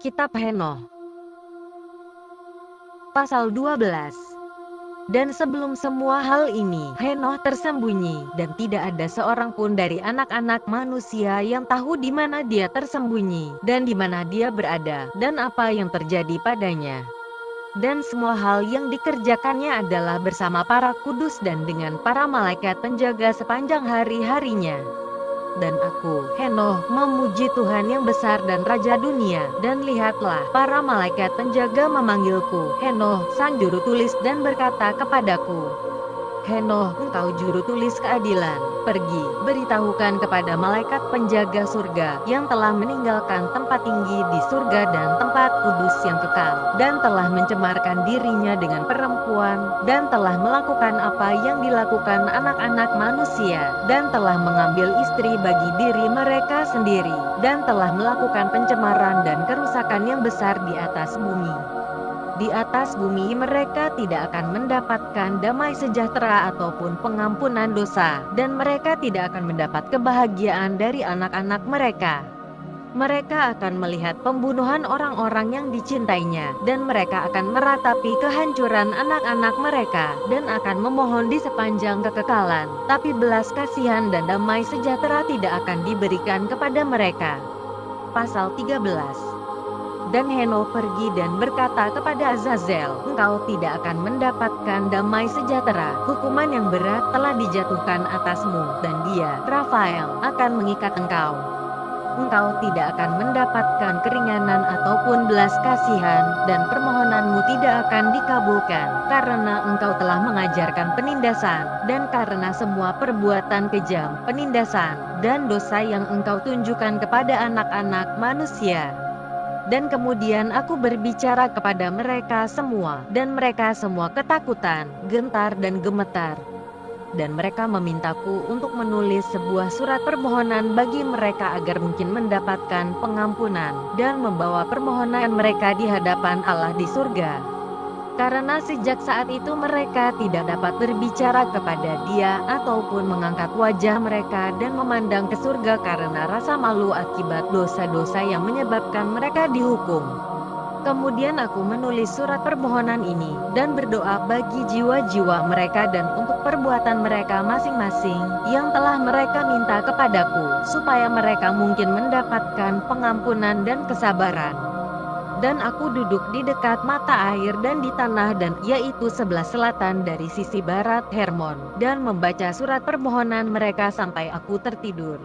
Kitab Henoh Pasal 12. Dan sebelum semua hal ini, Henoh tersembunyi, dan tidak ada seorang pun dari anak-anak manusia yang tahu di mana dia tersembunyi, dan di mana dia berada, dan apa yang terjadi padanya. Dan semua hal yang dikerjakannya adalah bersama para kudus dan dengan para malaikat penjaga sepanjang hari-harinya. Dan aku, Henoh, memuji Tuhan yang besar dan Raja dunia. Dan lihatlah, para malaikat penjaga memanggilku, Henoh, sang juru tulis, dan berkata kepadaku, Henoh, engkau juru tulis keadilan, pergi, beritahukan kepada malaikat penjaga surga, yang telah meninggalkan tempat tinggi di surga dan tempat kudus yang kekal, dan telah mencemarkan dirinya dengan perempuan, dan telah melakukan apa yang dilakukan anak-anak manusia, dan telah mengambil istri bagi diri mereka sendiri, dan telah melakukan pencemaran dan kerusakan yang besar di atas bumi. Di atas bumi mereka tidak akan mendapatkan damai sejahtera ataupun pengampunan dosa, dan mereka tidak akan mendapat kebahagiaan dari anak-anak mereka. Mereka akan melihat pembunuhan orang-orang yang dicintainya, dan mereka akan meratapi kehancuran anak-anak mereka, dan akan memohon di sepanjang kekekalan, tapi belas kasihan dan damai sejahtera tidak akan diberikan kepada mereka. Pasal 13. Dan Henoh pergi dan berkata kepada Azazel, engkau tidak akan mendapatkan damai sejahtera, hukuman yang berat telah dijatuhkan atasmu, dan dia, Rafael, akan mengikat engkau. Engkau tidak akan mendapatkan keringanan ataupun belas kasihan, dan permohonanmu tidak akan dikabulkan, karena engkau telah mengajarkan penindasan, dan karena semua perbuatan kejam, penindasan, dan dosa yang engkau tunjukkan kepada anak-anak manusia. Dan kemudian aku berbicara kepada mereka semua, dan mereka semua ketakutan, gentar dan gemetar. Dan mereka memintaku untuk menulis sebuah surat permohonan bagi mereka agar mungkin mendapatkan pengampunan, dan membawa permohonan mereka di hadapan Allah di surga. Karena sejak saat itu mereka tidak dapat berbicara kepada dia, ataupun mengangkat wajah mereka dan memandang ke surga karena rasa malu akibat dosa-dosa yang menyebabkan mereka dihukum. Kemudian aku menulis surat permohonan ini, dan berdoa bagi jiwa-jiwa mereka dan untuk perbuatan mereka masing-masing, yang telah mereka minta kepadaku, supaya mereka mungkin mendapatkan pengampunan dan kesabaran. Dan aku duduk di dekat mata air dan di tanah dan yaitu sebelah selatan dari sisi barat Hermon, dan membaca surat permohonan mereka sampai aku tertidur.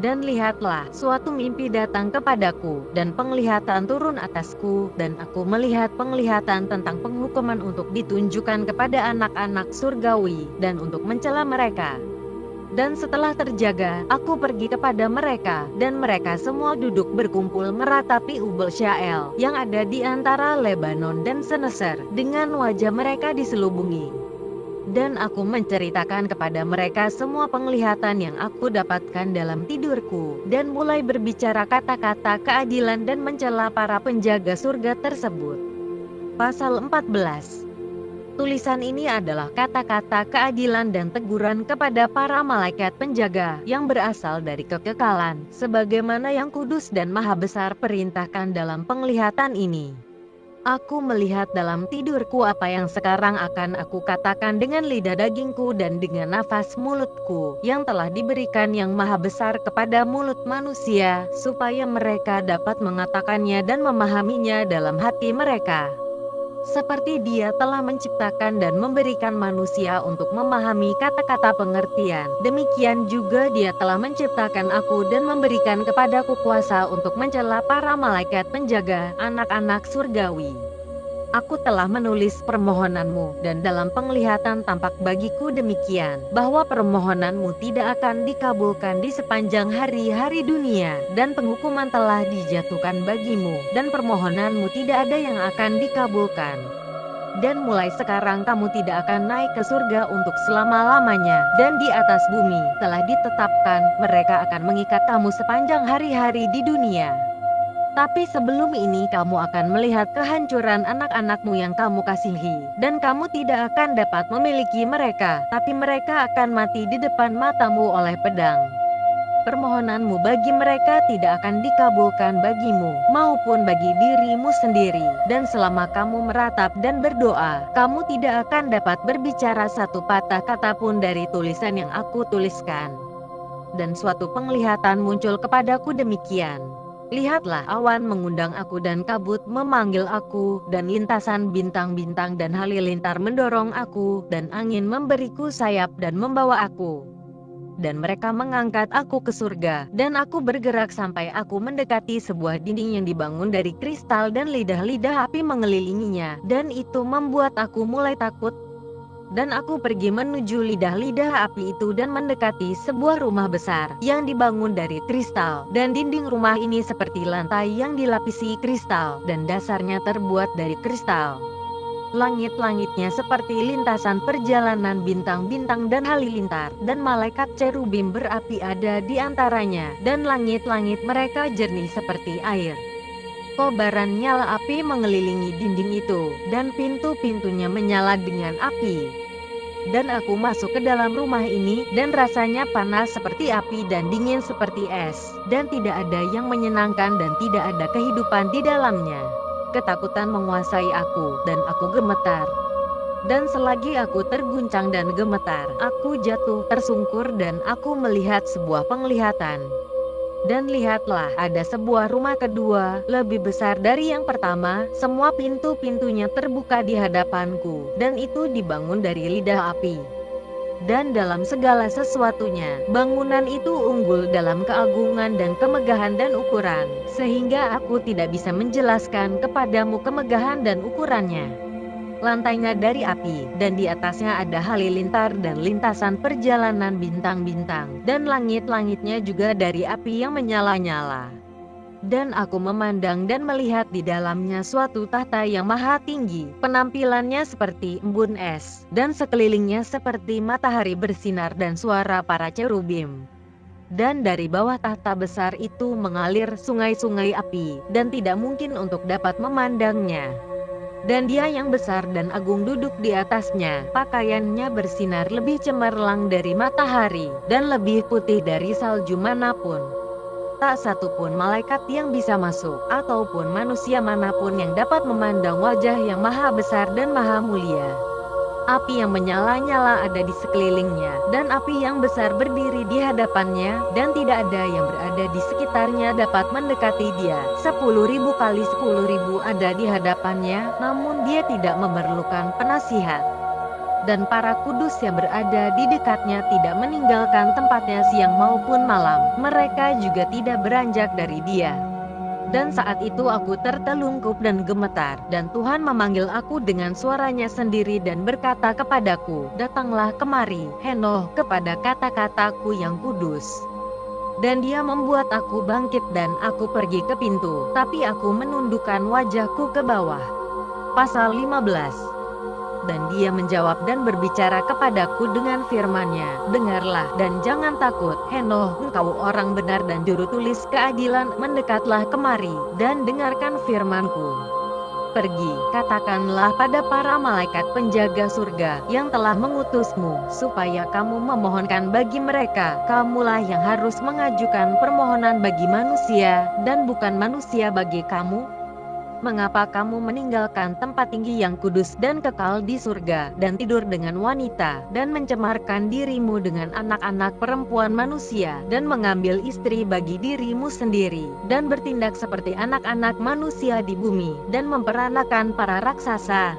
Dan lihatlah, suatu mimpi datang kepadaku, dan penglihatan turun atasku, dan aku melihat penglihatan tentang penghukuman untuk ditunjukkan kepada anak-anak surgawi, dan untuk mencela mereka. Dan setelah terjaga, aku pergi kepada mereka, dan mereka semua duduk berkumpul meratapi Ubel Syael, yang ada di antara Lebanon dan Seneser, dengan wajah mereka diselubungi. Dan aku menceritakan kepada mereka semua penglihatan yang aku dapatkan dalam tidurku, dan mulai berbicara kata-kata keadilan dan mencela para penjaga surga tersebut. Pasal 14. Tulisan ini adalah kata-kata keadilan dan teguran kepada para malaikat penjaga yang berasal dari kekekalan, sebagaimana yang kudus dan maha besar perintahkan dalam penglihatan ini. Aku melihat dalam tidurku apa yang sekarang akan aku katakan dengan lidah dagingku dan dengan nafas mulutku, yang telah diberikan yang maha besar kepada mulut manusia, supaya mereka dapat mengatakannya dan memahaminya dalam hati mereka. Seperti dia telah menciptakan dan memberikan manusia untuk memahami kata-kata pengertian, demikian juga dia telah menciptakan aku dan memberikan kepadaku kuasa untuk mencela para malaikat penjaga, anak-anak surgawi. Aku telah menulis permohonanmu, dan dalam penglihatan tampak bagiku demikian, bahwa permohonanmu tidak akan dikabulkan di sepanjang hari-hari dunia, dan penghukuman telah dijatuhkan bagimu, dan permohonanmu tidak ada yang akan dikabulkan. Dan mulai sekarang kamu tidak akan naik ke surga untuk selama-lamanya, dan di atas bumi telah ditetapkan, mereka akan mengikat kamu sepanjang hari-hari di dunia. Tapi sebelum ini kamu akan melihat kehancuran anak-anakmu yang kamu kasihi, dan kamu tidak akan dapat memiliki mereka, tapi mereka akan mati di depan matamu oleh pedang. Permohonanmu bagi mereka tidak akan dikabulkan bagimu, maupun bagi dirimu sendiri. Dan selama kamu meratap dan berdoa, kamu tidak akan dapat berbicara satu patah kata pun dari tulisan yang aku tuliskan. Dan suatu penglihatan muncul kepadaku demikian. Lihatlah, awan mengundang aku dan kabut memanggil aku, dan lintasan bintang-bintang dan halilintar mendorong aku, dan angin memberiku sayap dan membawa aku. Dan mereka mengangkat aku ke surga, dan aku bergerak sampai aku mendekati sebuah dinding yang dibangun dari kristal dan lidah-lidah api mengelilinginya, dan itu membuat aku mulai takut. Dan aku pergi menuju lidah-lidah api itu dan mendekati sebuah rumah besar yang dibangun dari kristal, dan dinding rumah ini seperti lantai yang dilapisi kristal, dan dasarnya terbuat dari kristal. Langit-langitnya seperti lintasan perjalanan bintang-bintang dan halilintar, dan malaikat cherubim berapi ada di antaranya, dan langit-langit mereka jernih seperti air. Kobaran nyala api mengelilingi dinding itu, dan pintu-pintunya menyala dengan api. Dan aku masuk ke dalam rumah ini, dan rasanya panas seperti api dan dingin seperti es, dan tidak ada yang menyenangkan dan tidak ada kehidupan di dalamnya. Ketakutan menguasai aku, dan aku gemetar. Dan selagi aku terguncang dan gemetar, aku jatuh tersungkur dan aku melihat sebuah penglihatan. Dan lihatlah, ada sebuah rumah kedua, lebih besar dari yang pertama, semua pintu-pintunya terbuka di hadapanku, dan itu dibangun dari lidah api. Dan dalam segala sesuatunya, bangunan itu unggul dalam keagungan dan kemegahan dan ukuran, sehingga aku tidak bisa menjelaskan kepadamu kemegahan dan ukurannya. Lantainya dari api, dan di atasnya ada halilintar dan lintasan perjalanan bintang-bintang, dan langit-langitnya juga dari api yang menyala-nyala. Dan aku memandang dan melihat di dalamnya suatu tahta yang maha tinggi, penampilannya seperti embun es, dan sekelilingnya seperti matahari bersinar dan suara para cherubim. Dan dari bawah tahta besar itu mengalir sungai-sungai api, dan tidak mungkin untuk dapat memandangnya. Dan Dia yang besar dan agung duduk di atasnya, pakaiannya bersinar lebih cemerlang dari matahari, dan lebih putih dari salju manapun. Tak satu pun malaikat yang bisa masuk, ataupun manusia manapun yang dapat memandang wajah yang maha besar dan maha mulia. Api yang menyala-nyala ada di sekelilingnya, dan api yang besar berdiri di hadapannya, dan tidak ada yang berada di sekitarnya dapat mendekati Dia. 10.000 kali 10.000 ada di hadapannya, namun Dia tidak memerlukan penasihat. Dan para kudus yang berada di dekatnya tidak meninggalkan tempatnya siang maupun malam, mereka juga tidak beranjak dari Dia. Dan saat itu aku tertelungkup dan gemetar, dan Tuhan memanggil aku dengan suaranya sendiri dan berkata kepadaku, "Datanglah kemari, Henoh, kepada kata-kataku yang kudus." Dan Dia membuat aku bangkit dan aku pergi ke pintu, tapi aku menundukkan wajahku ke bawah. Pasal 15. Dan Dia menjawab dan berbicara kepadaku dengan firman-Nya, "Dengarlah dan jangan takut, Henoh, engkau orang benar dan juru tulis keadilan, mendekatlah kemari, dan dengarkan firman-Ku. Pergi, katakanlah pada para malaikat penjaga surga yang telah mengutusmu, supaya kamu memohonkan bagi mereka. Kamulah yang harus mengajukan permohonan bagi manusia, dan bukan manusia bagi kamu. Mengapa kamu meninggalkan tempat tinggi yang kudus dan kekal di surga, dan tidur dengan wanita, dan mencemarkan dirimu dengan anak-anak perempuan manusia, dan mengambil istri bagi dirimu sendiri, dan bertindak seperti anak-anak manusia di bumi, dan memperanakan para raksasa?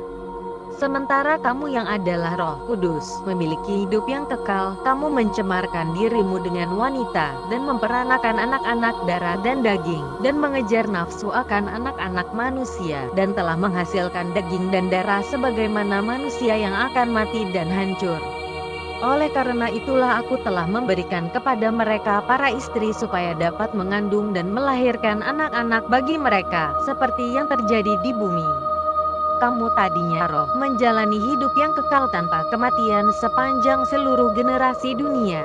Sementara kamu yang adalah Roh Kudus, memiliki hidup yang kekal, kamu mencemarkan dirimu dengan wanita, dan memperanakan anak-anak darah dan daging, dan mengejar nafsu akan anak-anak manusia, dan telah menghasilkan daging dan darah sebagaimana manusia yang akan mati dan hancur. Oleh karena itulah aku telah memberikan kepada mereka para istri supaya dapat mengandung dan melahirkan anak-anak bagi mereka, seperti yang terjadi di bumi. Kamu tadinya roh, menjalani hidup yang kekal tanpa kematian sepanjang seluruh generasi dunia.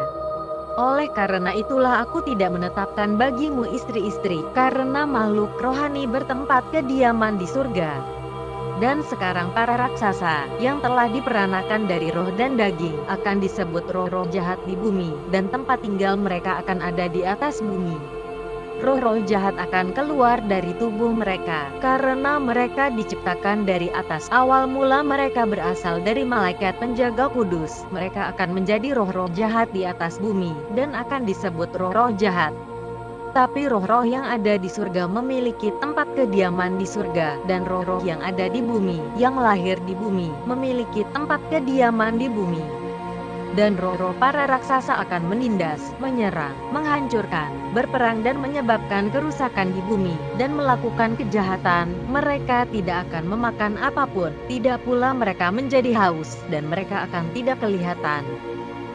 Oleh karena itulah aku tidak menetapkan bagimu istri-istri, karena makhluk rohani bertempat kediaman di surga. Dan sekarang para raksasa, yang telah diperanakan dari roh dan daging, akan disebut roh-roh jahat di bumi, dan tempat tinggal mereka akan ada di atas bumi. Roh-roh jahat akan keluar dari tubuh mereka, karena mereka diciptakan dari atas. Awal mula mereka berasal dari malaikat penjaga kudus. Mereka akan menjadi roh-roh jahat di atas bumi, dan akan disebut roh-roh jahat. Tapi roh-roh yang ada di surga memiliki tempat kediaman di surga, dan roh-roh yang ada di bumi, yang lahir di bumi, memiliki tempat kediaman di bumi. Dan roh-roh para raksasa akan menindas, menyerang, menghancurkan, berperang dan menyebabkan kerusakan di bumi, dan melakukan kejahatan. Mereka tidak akan memakan apapun, tidak pula mereka menjadi haus, dan mereka akan tidak kelihatan.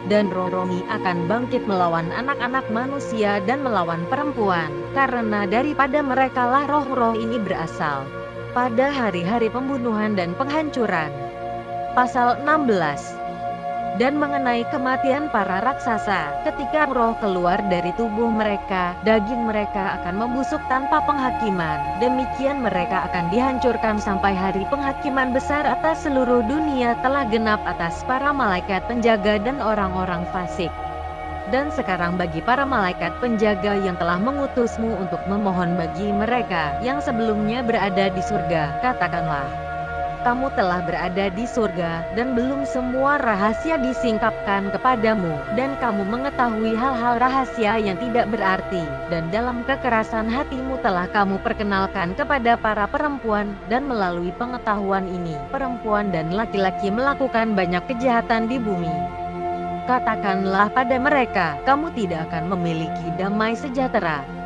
Dan roh-roh ini akan bangkit melawan anak-anak manusia dan melawan perempuan, karena daripada merekalah roh-roh ini berasal. Pada hari-hari pembunuhan dan penghancuran. Pasal 16. Dan mengenai kematian para raksasa, ketika roh keluar dari tubuh mereka, daging mereka akan membusuk tanpa penghakiman. Demikian mereka akan dihancurkan sampai hari penghakiman besar atas seluruh dunia telah genap atas para malaikat penjaga dan orang-orang fasik. Dan sekarang bagi para malaikat penjaga yang telah mengutusmu untuk memohon bagi mereka yang sebelumnya berada di surga, katakanlah, kamu telah berada di surga, dan belum semua rahasia disingkapkan kepadamu, dan kamu mengetahui hal-hal rahasia yang tidak berarti, dan dalam kekerasan hatimu telah kamu perkenalkan kepada para perempuan, dan melalui pengetahuan ini, perempuan dan laki-laki melakukan banyak kejahatan di bumi. Katakanlah pada mereka, kamu tidak akan memiliki damai sejahtera.